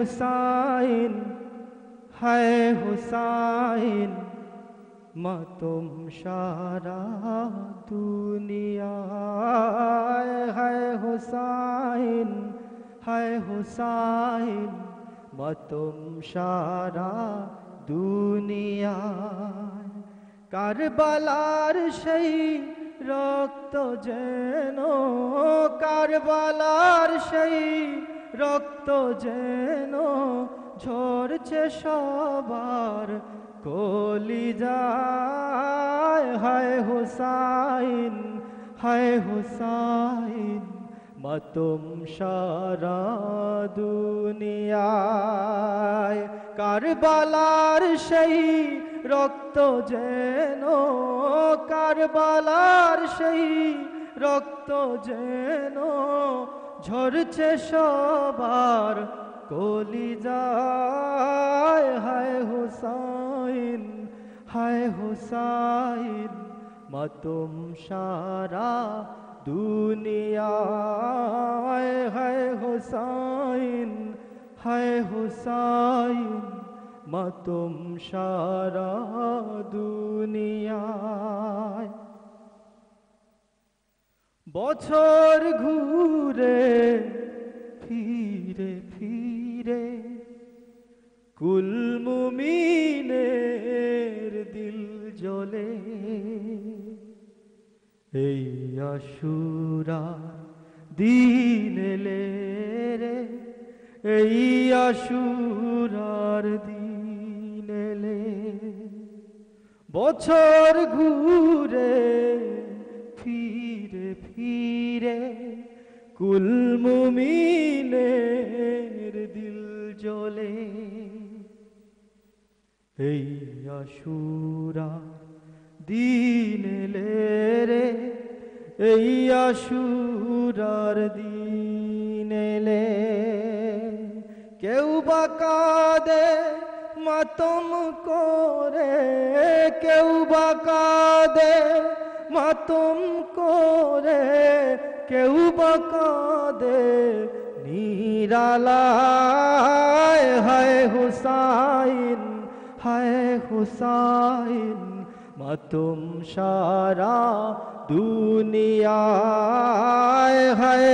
हुसैन है हुसैन मातम सारा दुनिया है हुसैन मातम सारा दुनिया কারবালার সেই রক্ত যেন কারবালার সেই রক্ত যেন ঝরছে সবার কলিজায় হায় হুসাইন মাতম সারা দুনিয়ায় কারবালার সেই রক্ত যেন কারবালার সেই রক্ত যেন ঝরছে সবার কলিজায় হায় হুসাইন মাতম সারা দুনিয়ায় হায় হুসাইন মাতম সারা দুনিয়ায় বছর ঘুরে ফিরে ফিরে কুল মুমিনের দিল জ্বলে এই আশুরার দিন এলে রে এই আশুরার দিন এলে বছর ঘুরে ফিরে ফিরে কুল মুমিনের দিল জ্বলে এই আশুরার দিন এলে রে এই আশুরার দিন এলে কেউ বা কাঁদে মাতম করে কেউ বা কাঁদে মাতম করে কেউ বা কাঁদে নিরালায় হায় হুসাইন মাতম সারা দুনিয়ায় হায়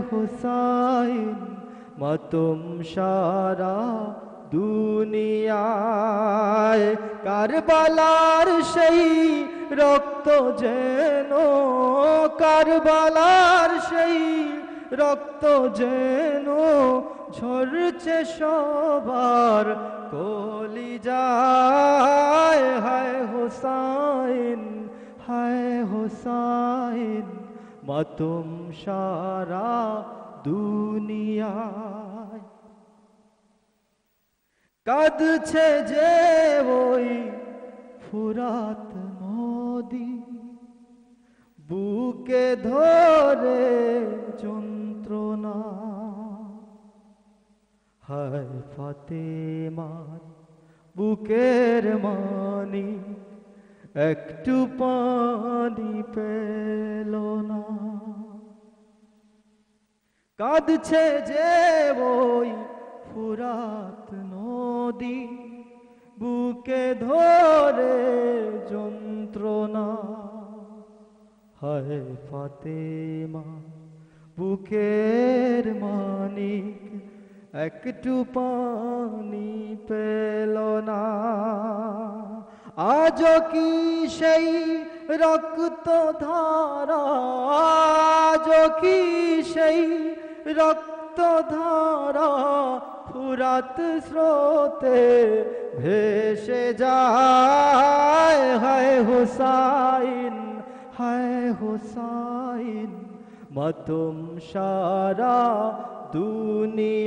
হুসাইন মাতম সারা দুনিয়ায় কারবালার সেই রক্ত যেন কারবালার সেই রক্ত যেন ঝরছে সবার কলিজায় হায় হুসাইন মাতম সারা দুনিয়ায় কাঁদছে যে ওই ফুরাত নদী বুকে ধরে যন্ত্রণা হায় ফাতেমার বুকের মানি একটু পানি পেল না কাঁদছে যে ওই ফুরাত নদী বুকে ধরে যন্ত্রণা হায় ফাতেমা বুকের মানিক একটু পানি পেল না আজ কি সেই রক্ত ধারা আজ কি সেই রক্ত ধারা ফুরাত স্রোতে ভেসে যায় হায় হুসাইন মাতম সারা দুনিয়ায়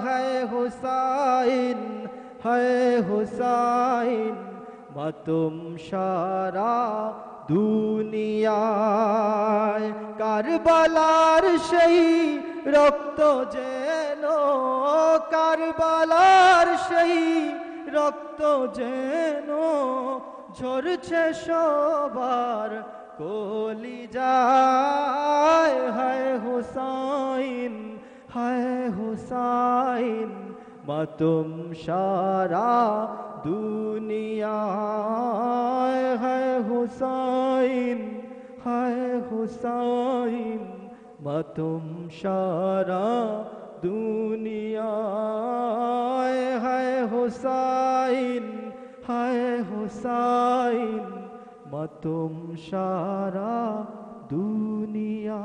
হায় হুসাইন মাতম সারা দুনিয়ায় কারবালার সেই রক্ত যেন কারবালার সেই রক্ত যেন ঝরছে সবার কলিজায় হায় হুসাইন হুসাইন মাতুম সারা দুনিয়ায় হায় হুসাইন মাতুম সারা দুনিয়ায় হায় হুসাইন মাতুম সারা দুনিয়া